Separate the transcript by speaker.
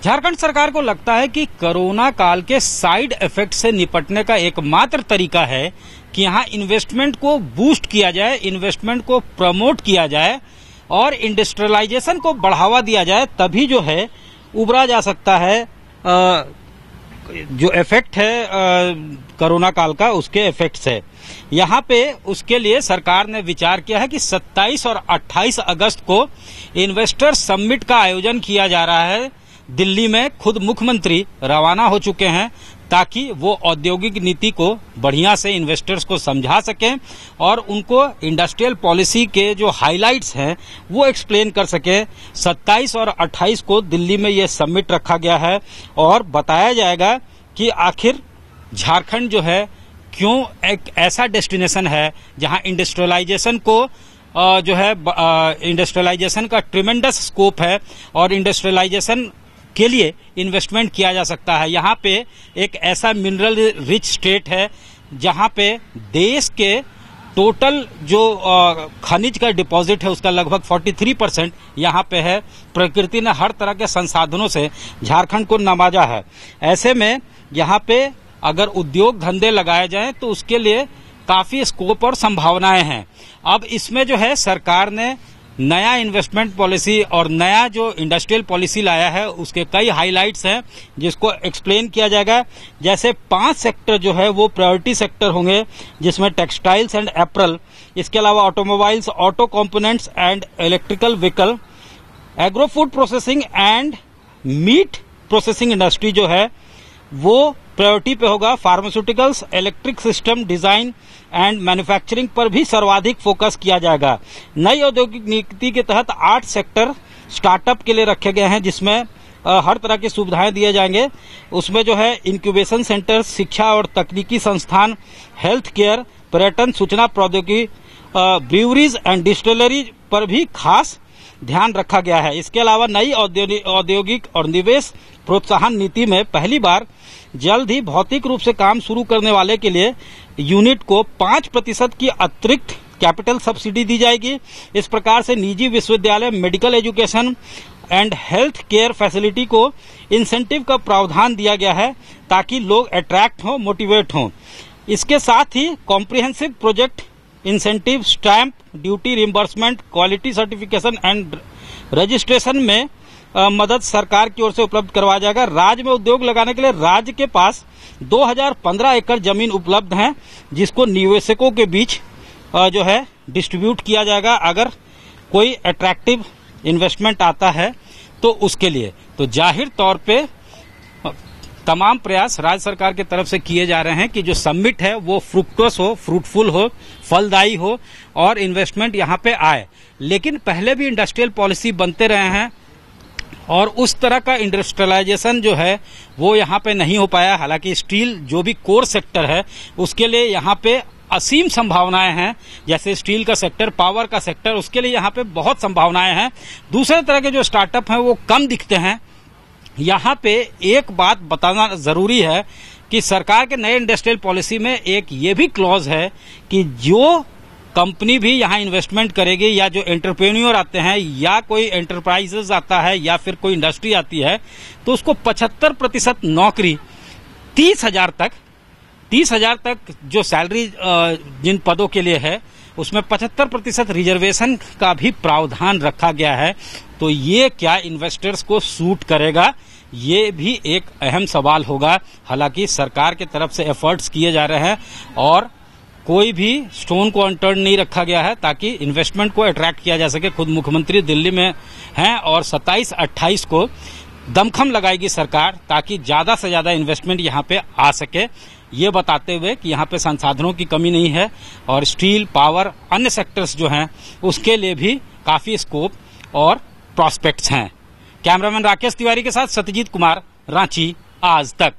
Speaker 1: झारखंड सरकार को लगता है कि कोरोना काल के साइड इफेक्ट से निपटने का एकमात्र तरीका है कि यहाँ इन्वेस्टमेंट को बूस्ट किया जाए, इन्वेस्टमेंट को प्रमोट किया जाए और इंडस्ट्रियलाइजेशन को बढ़ावा दिया जाए, तभी जो है उबरा जा सकता है जो इफेक्ट है कोरोना काल का, उसके इफेक्ट से। यहाँ पे उसके लिए सरकार ने विचार किया है कि 27 और 28 अगस्त को इन्वेस्टर समिट का आयोजन किया जा रहा है। दिल्ली में खुद मुख्यमंत्री रवाना हो चुके हैं ताकि वो औद्योगिक नीति को बढ़िया से इन्वेस्टर्स को समझा सकें और उनको इंडस्ट्रियल पॉलिसी के जो हाइलाइट्स हैं वो एक्सप्लेन कर सकें। 27 और 28 को दिल्ली में ये समिट रखा गया है और बताया जाएगा कि आखिर झारखंड जो है क्यों एक ऐसा डेस्टिनेशन है जहां इंडस्ट्रियलाइजेशन को जो है इंडस्ट्रियलाइजेशन का ट्रिमेंडस स्कोप है और इंडस्ट्रियलाइजेशन के लिए इन्वेस्टमेंट किया जा सकता है। यहाँ पे एक ऐसा मिनरल रिच स्टेट है जहाँ पे देश के टोटल जो खनिज का डिपॉजिट है उसका लगभग 43% यहाँ पे है। प्रकृति ने हर तरह के संसाधनों से झारखंड को नवाजा है। ऐसे में यहाँ पे अगर उद्योग धंधे लगाए जाएं तो उसके लिए काफी स्कोप और संभावनाएं हैं। अब इसमें जो है सरकार ने नया इन्वेस्टमेंट पॉलिसी और नया जो इंडस्ट्रियल पॉलिसी लाया है उसके कई हाइलाइट्स हैं जिसको एक्सप्लेन किया जाएगा। जैसे 5 सेक्टर जो है वो प्रायोरिटी सेक्टर होंगे जिसमें टेक्सटाइल्स एंड एप्रल, इसके अलावा automobiles, auto components and electrical vehicle, agro food processing and meat processing industry जो है वो प्रायोरिटी पे होगा। Pharmaceuticals, electric system design and manufacturing पर भी सर्वाधिक फोकस किया जाएगा। नई औद्योगिक नीति के तहत 8 सेक्टर स्टार्टअप के लिए रखे गए हैं जिसमें हर तरह की सुविधाएं दिए जाएंगे। उसमें जो है इंक्यूबेशन सेंटर, शिक्षा और तकनीकी संस्थान, हेल्थ केयर, पर्यटन, सूचना प्रौद्योगिकी, ब्रूअरीज एंड डिस्टिलरी पर भी खास ध्यान रखा गया है। इसके अलावा नई औद्योगिक और निवेश प्रोत्साहन नीति में पहली बार जल्द ही भौतिक रूप से काम शुरू करने वाले के लिए यूनिट को 5% की अतिरिक्त कैपिटल सब्सिडी दी जाएगी। इस प्रकार से निजी विश्वविद्यालय, medical education and health care facility को इंसेंटिव का प्रावधान दिया गया है ताकि लोग अट्रैक्ट हों, मोटिवेट हों। इसके साथ ही comprehensive project incentive, stamp duty reimbursement, quality certification and registration में मदद सरकार की ओर से उपलब्ध करवाया जाएगा। राज्य में उद्योग लगाने के लिए राज्य के पास 2015 एकड़ जमीन उपलब्ध है जिसको निवेशकों के बीच जो है डिस्ट्रीब्यूट किया जाएगा अगर कोई अट्रैक्टिव इन्वेस्टमेंट आता है तो उसके लिए। तो जाहिर तौर पे तमाम प्रयास राज्य सरकार की तरफ से किए जा रहे हैं कि जो समिट है वो फ्रुक्टोस हो, फ्रूटफुल हो, फलदायी हो और इन्वेस्टमेंट यहाँ पे आए। लेकिन पहले भी इंडस्ट्रियल पॉलिसी बनते रहे हैं और उस तरह का इंडस्ट्रियलाइजेशन जो है वो यहाँ पे नहीं हो पाया। हालांकि स्टील जो भी कोर सेक्टर है उसके लिए यहाँ पे असीम संभावनाएं हैं। जैसे स्टील का सेक्टर, पावर का सेक्टर, उसके लिए यहाँ पे बहुत संभावनाएं हैं। दूसरे तरह के जो स्टार्टअप हैं वो कम दिखते हैं। यहाँ पे एक बात बताना जरूरी है कि सरकार के नए इंडस्ट्रियल पॉलिसी में एक ये भी क्लॉज है कि जो कंपनी भी यहाँ इन्वेस्टमेंट करेगी या जो एंटरप्रेन्योर आते हैं या कोई एंटरप्राइजेस आता है या फिर कोई इंडस्ट्री आती है तो उसको 75% नौकरी, 30,000 तक जो सैलरी जिन पदों के लिए है उसमें 75% रिजर्वेशन का भी प्रावधान रखा गया है। तो ये क्या इन्वेस्टर्स को सूट करेगा, ये भी एक अहम सवाल होगा। हालांकि सरकार की तरफ से एफर्ट्स किए जा रहे हैं और कोई भी स्टोन को अनटर्न नहीं रखा गया है ताकि इन्वेस्टमेंट को अट्रैक्ट किया जा सके। खुद मुख्यमंत्री दिल्ली में हैं और 27-28 को दमखम लगाएगी सरकार ताकि ज्यादा से ज्यादा इन्वेस्टमेंट यहाँ पे आ सके, ये बताते हुए कि यहाँ पे संसाधनों की कमी नहीं है और स्टील, पावर, अन्य सेक्टर्स जो हैं उसके लिए भी काफी स्कोप और प्रॉस्पेक्ट्स हैं। कैमरामैन राकेश तिवारी के साथ सत्यजीत कुमार, रांची आज तक।